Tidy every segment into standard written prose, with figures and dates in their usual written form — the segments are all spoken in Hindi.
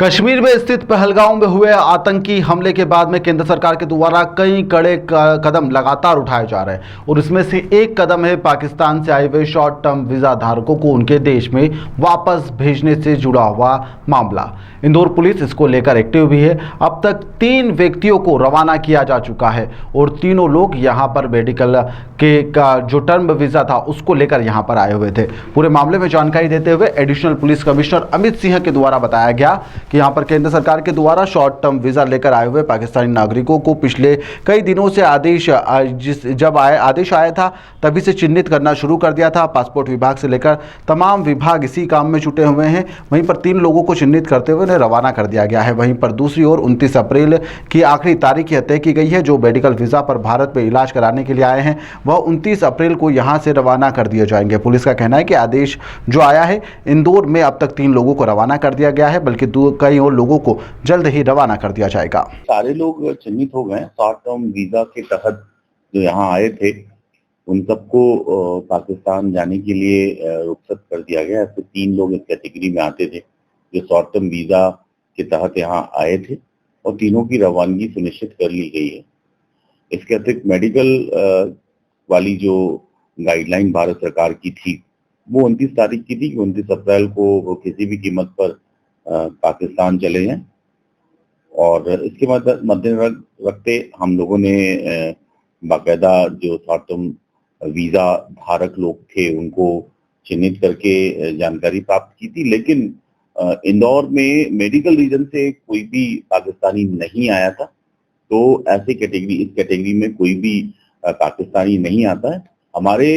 कश्मीर में स्थित पहलगाम में हुए आतंकी हमले के बाद में केंद्र सरकार के द्वारा कई कड़े कदम लगातार उठाए जा रहे हैं और इसमें से एक कदम है पाकिस्तान से आए हुए शॉर्ट टर्म वीजा धारकों को उनके देश में वापस भेजने से जुड़ा हुआ मामला। इंदौर पुलिस इसको लेकर एक्टिव भी है। अब तक 3 व्यक्तियों को रवाना किया जा चुका है और तीनों लोग यहां पर मेडिकल के का जो टर्म वीजा था उसको लेकर यहां पर आए हुए थे। पूरे मामले में जानकारी देते हुए additional police commissioner Amit Singh के द्वारा बताया गया कि यहां पर केंद्र सरकार के द्वारा शॉर्ट टर्म वीजा लेकर आए हुए पाकिस्तानी नागरिकों को पिछले कई दिनों से जब आदेश आया था तभी से चिन्हित करना शुरू कर दिया था। पासपोर्ट विभाग से लेकर तमाम विभाग इसी काम में जुटे हुए हैं। वहीं पर 3 लोगों को चिन्हित करते हुए रवाना कर दिया गया है। वहीं पर दूसरी ओर 29 अप्रैल की आखिरी तारीख तय की गई है। जो मेडिकल वीजा पर भारत में इलाज कराने के लिए आए हैं वह 29 अप्रैल को यहां से रवाना कर दिए जाएंगे। पुलिस का कहना है कि आदेश जो आया है, इंदौर में अब तक 3 लोगों को रवाना कर दिया गया है, बल्कि कई और लोगों को जल्द ही रवाना कर दिया जाएगा। सारे लोग चिन्हित हो गए। शॉर्ट टर्म वीजा के तहत जो यहाँ आए थे उन सबको पाकिस्तान जाने के लिए रुखसत कर दिया गया। ऐसे 3 लोग इस कैटेगरी में आते थे जो शॉर्ट टर्म वीजा के तहत यहाँ आए थे और तीनों की रवानगी सुनिश्चित कर ली गई है। इसके अतिरिक्त मेडिकल वाली जो गाइडलाइन भारत सरकार की थी वो 29 तारीख की थी कि 29 अप्रैल को वो किसी भी कीमत पर पाकिस्तान चले जाएं और इसके मद्देनजर रखते हम लोगों ने बाकायदा जो शॉर्ट टर्म वीजा धारक लोग थे उनको चिन्हित करके जानकारी प्राप्त की थी। लेकिन इंदौर में मेडिकल रीजन से कोई भी पाकिस्तानी नहीं आया था, तो ऐसी इस कैटेगरी में कोई भी पाकिस्तानी नहीं आता है। हमारे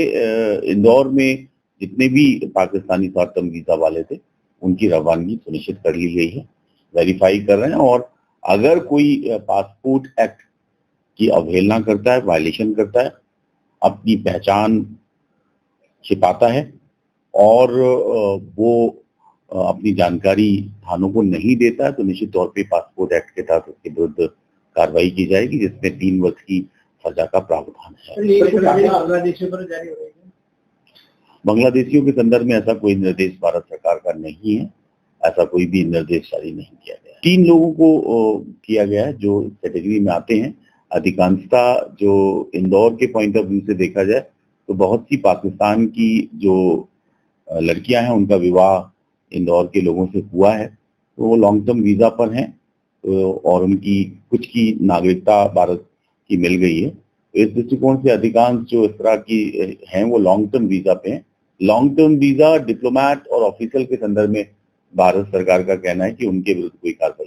इंदौर में जितने भी पाकिस्तानी शॉर्ट टर्म वीजा वाले थे उनकी रवानगी सुनिश्चित कर ली गई है, वेरीफाई कर रहे हैं और अगर कोई पासपोर्ट एक्ट की अवहेलना करता है, वायलेशन करता है, अपनी पहचान छिपाता है और वो अपनी जानकारी थानों को नहीं देता है तो निश्चित तौर पे पासपोर्ट एक्ट के तहत उसके विरुद्ध कार्रवाई की जाएगी, जिसमें 3 वर्ष की सजा का प्रावधान है। बांग्लादेशियों के संदर्भ में ऐसा कोई निर्देश भारत सरकार का नहीं है, ऐसा कोई भी निर्देश जारी नहीं किया गया। 3 लोगों को किया गया है जो इस कैटेगरी में आते हैं। अधिकांशता जो इंदौर के पॉइंट ऑफ व्यू से देखा जाए तो बहुत सी पाकिस्तान की जो लड़कियां हैं उनका विवाह इंदौर के लोगों से हुआ है, तो वो लॉन्ग टर्म वीजा पर हैं और उनकी कुछ की नागरिकता भारत की मिल गई है। तो इस दृष्टिकोण से अधिकांश जो इस तरह की हैं वो लॉन्ग टर्म वीजा पे हैं। लॉन्ग टर्म वीजा डिप्लोमेट और ऑफिशियल के संदर्भ में भारत सरकार का कहना है कि उनके विरुद्ध कोई कार्रवाई